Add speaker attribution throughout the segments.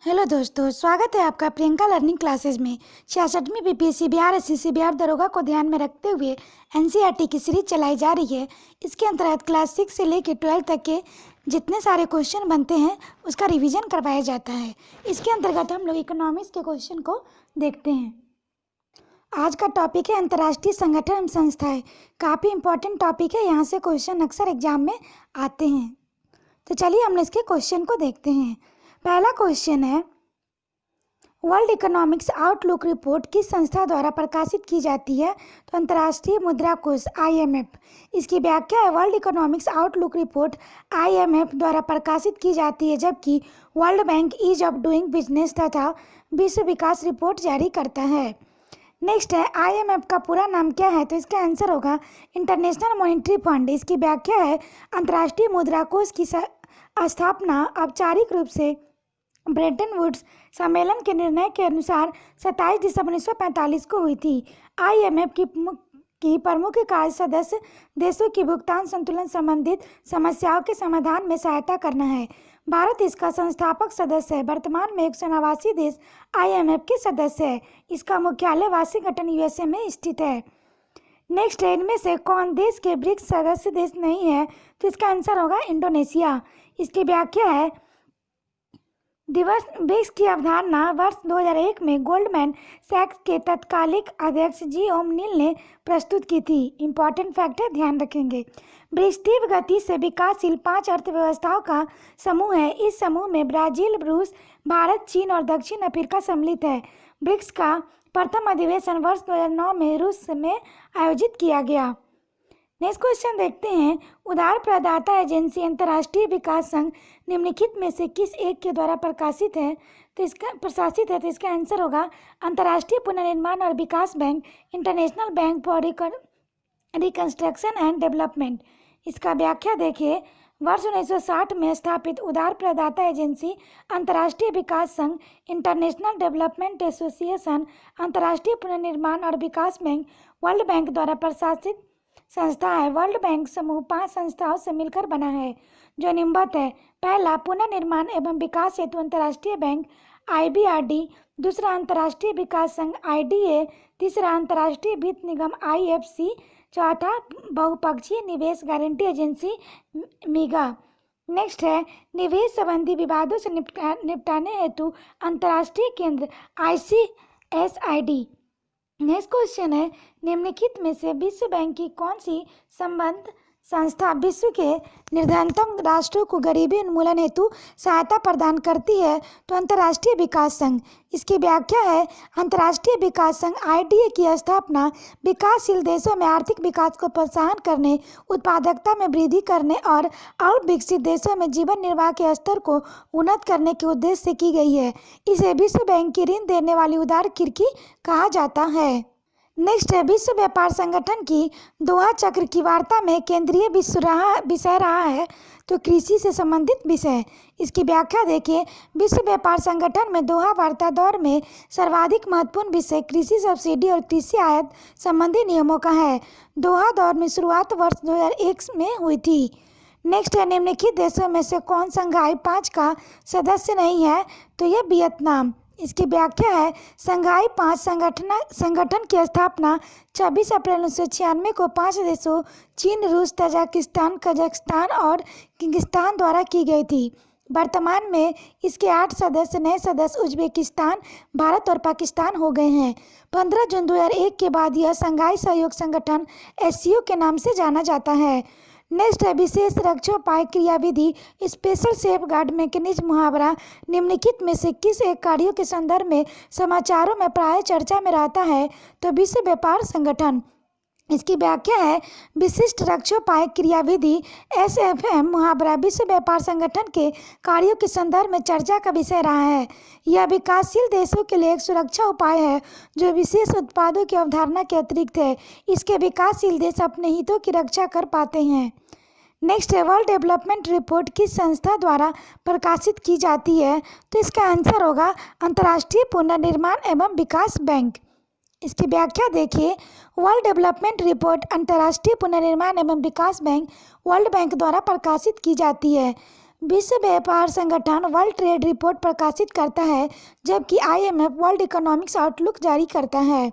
Speaker 1: Hello दोस्तों, स्वागत है आपका प्रियंका लर्निंग क्लासेज में। 66वीं बीपीएससी बिहार एसएससी बिहार दरोगा को ध्यान में रखते हुए एनसीईआरटी की सीरीज चलाई जा रही है। इसके अंतर्गत क्लास 6 से लेकर 12 तक के जितने सारे क्वेश्चन बनते हैं उसका रिवीजन करवाया जाता है। इसके अंतर्गत हम लोग इकोनॉमिक्स के क्वेश्चन को देखते हैं। आज का टॉपिक है अंतर्राष्ट्रीय संगठन एवं संस्थाएं। काफ़ी इंपॉर्टेंट टॉपिक है, यहाँ से क्वेश्चन अक्सर एग्जाम में आते हैं। तो चलिए हम इसके क्वेश्चन को देखते हैं। पहला क्वेश्चन है, वर्ल्ड इकोनॉमिक्स आउटलुक रिपोर्ट किस संस्था द्वारा प्रकाशित की जाती है? तो अंतर्राष्ट्रीय मुद्रा कोष IMF। इसकी व्याख्या है, world economics outlook report IMF द्वारा प्रकाशित की जाती है, जबकि world bank ease of doing business तथा विश्व विकास रिपोर्ट जारी करता है। नेक्स्ट है, IMF का पूरा नाम क्या है? तो इसका आंसर होगा इंटरनेशनल मॉनिटरी फंड। इसकी व्याख्या है, अंतर्राष्ट्रीय मुद्रा कोष की स्थापना औपचारिक रूप से ब्रेटन वुड्स सम्मेलन के निर्णय के अनुसार 27 दिसंबर 1945 को हुई थी। IMF की प्रमुख कार्य सदस्य देशों की भुगतान संतुलन संबंधित समस्याओं के समाधान में सहायता करना है। भारत इसका संस्थापक सदस्य है। वर्तमान में 189 देश IMF के सदस्य है। इसका मुख्यालय वाशिंगटन USA में स्थित है। नेक्स्ट है, इनमें से कौन देश के ब्रिक्स सदस्य देश नहीं है? तो इसका आंसर होगा इंडोनेशिया। इसकी व्याख्या है, दिवस ब्रिक्स की अवधारणा वर्ष 2001 में गोल्डमैन सैक्स के तत्कालिक अध्यक्ष जी ओमनील ने प्रस्तुत की थी। इंपॉर्टेंट फैक्ट है, ध्यान रखेंगे। ब्रिक्स तीव्र गति से विकासशील 5 अर्थव्यवस्थाओं का समूह है। इस समूह में ब्राजील, रूस, भारत, चीन और दक्षिण अफ्रीका सम्मिलित है। ब्रिक्स का प्रथम अधिवेशन वर्ष 2009 में रूस में आयोजित किया गया। नेक्स्ट क्वेश्चन देखते हैं, उधार प्रदाता एजेंसी अंतर्राष्ट्रीय विकास संघ निम्नलिखित में से किस एक के द्वारा प्रशासित है? तो इसका आंसर होगा अंतर्राष्ट्रीय पुनर्निर्माण और विकास bank, international bank for reconstruction and development. इसका व्याख्या देखिए, वर्ष 1960 में स्थापित उधार प्रदाता एजेंसी अंतर्राष्ट्रीय विकास संघ, इंटरनेशनल डेवलपमेंट एसोसिएशन, अंतर्राष्ट्रीय पुनर्निर्माण और विकास बैंक, वर्ल्ड बैंक द्वारा प्रशासित संस्था है। वर्ल्ड बैंक समूह 5 संस्थाओं से मिलकर बना है जो निम्नलिखित है। पहला, पुनर्निर्माण एवं विकास हेतु अंतर्राष्ट्रीय बैंक IBRD, दूसरा अंतर्राष्ट्रीय विकास संघ IDA, तीसरा अंतर्राष्ट्रीय वित्त निगम IFC, चौथा बहुपक्षीय निवेश गारंटी एजेंसी MIGA। नेक्स्ट है, निवेश संबंधी विवादों से निपटाने हेतु अंतर्राष्ट्रीय केंद्र ICSID। नेक्स्ट क्वेश्चन है, निम्नलिखित में से विश्व बैंक की कौन सी संबद्ध संस्था विश्व के निर्धनतम राष्ट्रों को गरीबी उन्मूलन हेतु सहायता प्रदान करती है? तो अंतर्राष्ट्रीय विकास संघ। इसकी व्याख्या है, अंतर्राष्ट्रीय विकास संघ IDA की स्थापना विकासशील देशों में आर्थिक विकास को प्रोत्साहन करने, उत्पादकता में वृद्धि करने और अविकसित देशों में जीवन निर्वाह के स्तर को उन्नत करने के उद्देश्य से की गई है। इसे विश्व बैंक की ऋण देने वाली उदार खिड़की कहा जाता है। नेक्स्ट है, विश्व व्यापार संगठन की दोहा चक्र की वार्ता में केंद्रीय विषय रहा है? तो कृषि से संबंधित विषय। इसकी व्याख्या देखिए, विश्व व्यापार संगठन में दोहा वार्ता दौर में सर्वाधिक महत्वपूर्ण विषय कृषि सब्सिडी और कृषि आयात संबंधी नियमों का है। दोहा दौर में शुरुआत वर्ष 2001 में हुई थी। नेक्स्ट है, निम्नलिखित देशों में से कौन संघाई 5 का सदस्य नहीं है? तो यह वियतनाम। इसकी व्याख्या है, संघाई 5 संगठन की स्थापना 26 अप्रैल 1996 को 5 देशों चीन, रूस, तजाकिस्तान, कजाकिस्तान और किर्गिस्तान द्वारा की गई थी। वर्तमान में इसके 8 नए सदस्य उज्बेकिस्तान, भारत और पाकिस्तान हो गए हैं। 15 जून 2001 के बाद यह संघाई सहयोग संगठन SCO के नाम से जाना जाता है। नेक्स्ट है, विशेष रक्षोपाय क्रियाविधि स्पेशल सेफ गार्ड मैकेनिज्म मुहावरा निम्नलिखित में से किस एक कार्यों के संदर्भ में समाचारों में प्राय चर्चा में रहता है? तो विश्व व्यापार संगठन। इसकी व्याख्या है, विशिष्ट रक्षोपाय क्रियाविधि SFM मुहावरा विश्व व्यापार संगठन के कार्यों के संदर्भ में चर्चा का विषय रहा है। यह विकासशील देशों के लिए एक सुरक्षा उपाय है जो विशेष उत्पादों की अवधारणा के अतिरिक्त है। इसके विकासशील देश अपने हितों की रक्षा कर पाते हैं। नेक्स्ट है, वर्ल्ड डेवलपमेंट रिपोर्ट किस संस्था द्वारा प्रकाशित की जाती है? तो इसका आंसर होगा अंतर्राष्ट्रीय पुनर्निर्माण एवं विकास बैंक। इसकी व्याख्या देखिए, वर्ल्ड डेवलपमेंट रिपोर्ट अंतर्राष्ट्रीय पुनर्निर्माण एवं विकास बैंक वर्ल्ड बैंक द्वारा प्रकाशित की जाती है। विश्व व्यापार संगठन वर्ल्ड ट्रेड रिपोर्ट प्रकाशित करता है, जबकि IMF वर्ल्ड इकोनॉमिक्स आउटलुक जारी करता है।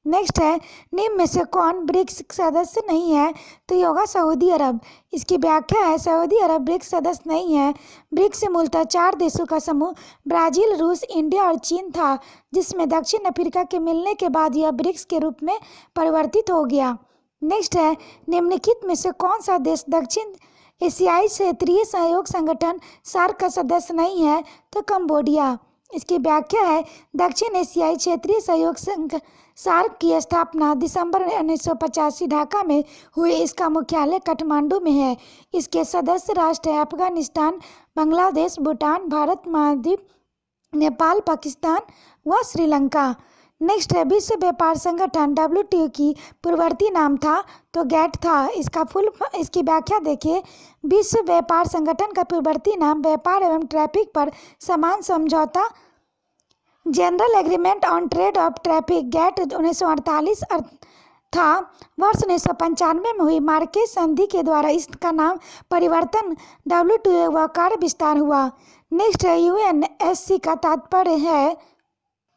Speaker 1: नेक्स्ट है, निम्न में से कौन ब्रिक्स सदस्य नहीं है? तो ये होगा सऊदी अरब। इसकी व्याख्या है, सऊदी अरब ब्रिक्स सदस्य नहीं है। ब्रिक्स मूलतः 4 देशों का समूह ब्राज़ील, रूस, इंडिया और चीन था, जिसमें दक्षिण अफ्रीका के मिलने के बाद यह ब्रिक्स के रूप में परिवर्तित हो गया। नेक्स्ट है, निम्नलिखित में से कौन सा देश दक्षिण एशियाई क्षेत्रीय सहयोग संगठन सार्क का सदस्य नहीं है? तो कंबोडिया। इसकी व्याख्या है, दक्षिण एशियाई क्षेत्रीय सहयोग संघ सार्क की स्थापना दिसंबर 1985 ढाका में हुई। इसका मुख्यालय काठमांडू में है। इसके सदस्य राष्ट्र हैं अफगानिस्तान, बांग्लादेश, भूटान, भारत, मालदीव, नेपाल, पाकिस्तान व श्रीलंका। नेक्स्ट है, विश्व व्यापार संगठन WTO की पूर्ववर्ती नाम था? तो गैट था। इसकी व्याख्या देखिए, विश्व व्यापार संगठन का पूर्ववर्ती नाम व्यापार एवं ट्रैफिक पर समान समझौता general agreement on trade of traffic GATT 1948 था। वर्ष 1995 में हुई मार्केज संधि के द्वारा इसका नाम परिवर्तन WTO व कार्य विस्तार हुआ। नेक्स्ट है, UNSC का तात्पर्य है?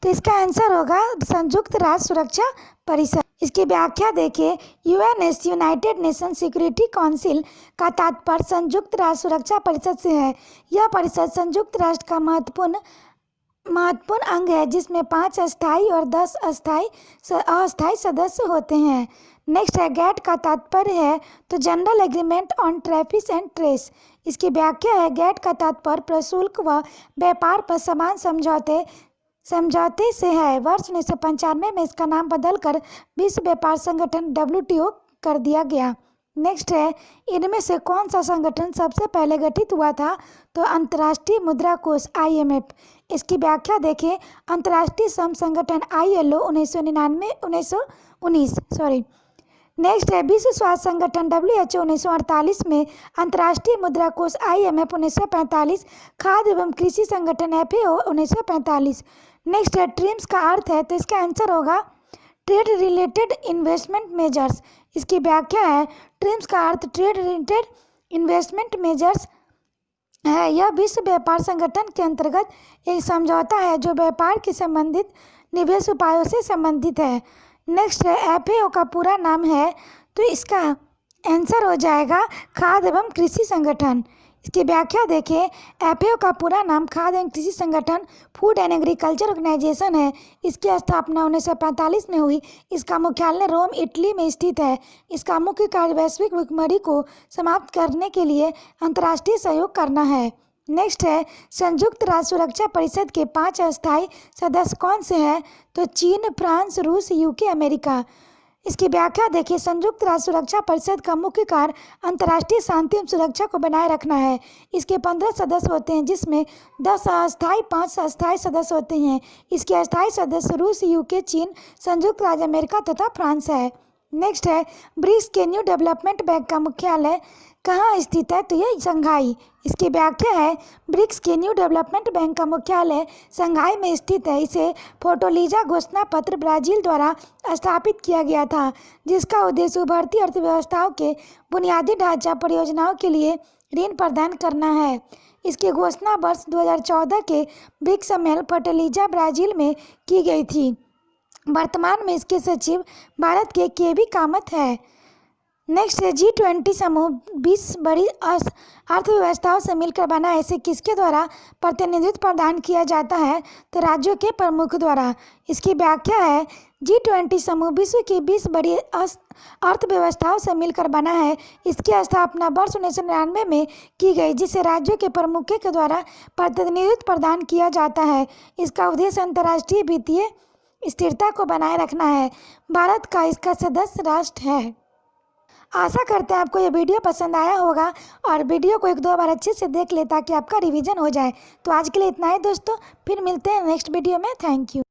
Speaker 1: तो इसका आंसर होगा संयुक्त राष्ट्र सुरक्षा परिषद। इसकी व्याख्या देखिए, UNSC United nation security council का तात्पर्य संयुक्त राष्ट्र सुरक्षा परिषद से है। यह परिषद संयुक्त राष्ट्र का महत्वपूर्ण अंग है, जिसमें 5 स्थायी और 10 अस्थायी सदस्य होते हैं। नेक्स्ट है, गैट का तात्पर्य है? तो general agreement on traffic and trace. इसकी व्याख्या है, गैट का तात्पर्य प्रशुल्क व व्यापार पर समान समझौते से है। वर्ष 1995 में इसका नाम बदलकर विश्व व्यापार संगठन WTO कर दिया गया। नेक्स्ट है, इनमें से कौन सा संगठन सबसे पहले गठित हुआ था? तो अंतर्राष्ट्रीय मुद्रा कोष IMF। इसकी व्याख्या देखें, अंतर्राष्ट्रीय श्रम संगठन ILO 1919। नेक्स्ट है, विश्व स्वास्थ्य संगठन WHO 1948 में, अंतर्राष्ट्रीय मुद्रा कोष IMF 1945, खाद्य एवं कृषि संगठन FAO 1945। नेक्स्ट है, ट्रिम्स का अर्थ है? तो इसका आंसर होगा ट्रेड रिलेटेड इन्वेस्टमेंट मेजर्स। इसकी व्याख्या है, ट्रिम्स का अर्थ ट्रेड रिलेटेड इन्वेस्टमेंट मेजर्स है। यह विश्व व्यापार संगठन के अंतर्गत एक समझौता है जो व्यापार के संबंधित निवेश उपायों से संबंधित है। नेक्स्ट है, FAO का पूरा नाम है? तो इसका आंसर हो जाएगा खाद्य एवं कृषि संगठन। इसकी व्याख्या देखिए, FAO का पूरा नाम खाद्य एवं कृषि संगठन फूड एंड एग्रीकल्चर ऑर्गेनाइजेशन है। इसकी स्थापना 1945 में हुई। इसका मुख्यालय रोम, इटली में स्थित है। इसका मुख्य कार्य वैश्विक भुखमरी को समाप्त करने के लिए अंतर्राष्ट्रीय सहयोग करना है। नेक्स्ट है, संयुक्त राष्ट्र सुरक्षा परिषद के 5 अस्थायी सदस्य कौन से हैं? तो चीन, फ्रांस, रूस, UK, अमेरिका। इसकी व्याख्या देखिए, संयुक्त राष्ट्र सुरक्षा परिषद का मुख्य कार्य अंतर्राष्ट्रीय शांति एवं सुरक्षा को बनाए रखना है। इसके 15 सदस्य होते हैं, जिसमें 10 अस्थायी 5 अस्थायी सदस्य होते हैं। इसके अस्थायी सदस्य रूस, UK, चीन, संयुक्त राज्य अमेरिका तथा फ्रांस है। नेक्स्ट है, ब्रिक्स के न्यू डेवलपमेंट बैंक का मुख्यालय कहाँ स्थित है? तो यह शंघाई। इसकी व्याख्या है, ब्रिक्स के न्यू डेवलपमेंट बैंक का मुख्यालय शंघाई में स्थित है। इसे फोर्टालिज़ा घोषणा पत्र ब्राज़ील द्वारा स्थापित किया गया था, जिसका उद्देश्य उभरती अर्थव्यवस्थाओं के बुनियादी ढांचा परियोजनाओं के लिए ऋण प्रदान करना है। इसकी घोषणा वर्ष 2014 के ब्रिक्स सम्मेलन फोर्टालिज़ा ब्राज़ील में की गई थी। वर्तमान में इसके सचिव भारत के KV कामत है। नेक्स्ट है, G20 समूह 20 बड़ी अर्थव्यवस्थाओं से मिलकर बना है। इसे किसके द्वारा प्रतिनिधित्व प्रदान किया जाता है? तो राज्यों के प्रमुख द्वारा। इसकी व्याख्या है, G20 समूह विश्व की 20 बड़ी अर्थव्यवस्थाओं से मिलकर बना है। इसकी स्थापना वर्ष 1999 में की गई, जिसे राज्यों के प्रमुखों के द्वारा प्रतिनिधित्व प्रदान किया जाता है। इसका उद्देश्य अंतर्राष्ट्रीय वित्तीय स्थिरता को बनाए रखना है। भारत का इसका सदस्य राष्ट्र है। आशा करते हैं आपको ये वीडियो पसंद आया होगा और वीडियो को 1-2 बार अच्छे से देख ले ताकि आपका रिवीजन हो जाए। तो आज के लिए इतना ही दोस्तों, फिर मिलते हैं नेक्स्ट वीडियो में। Thank you.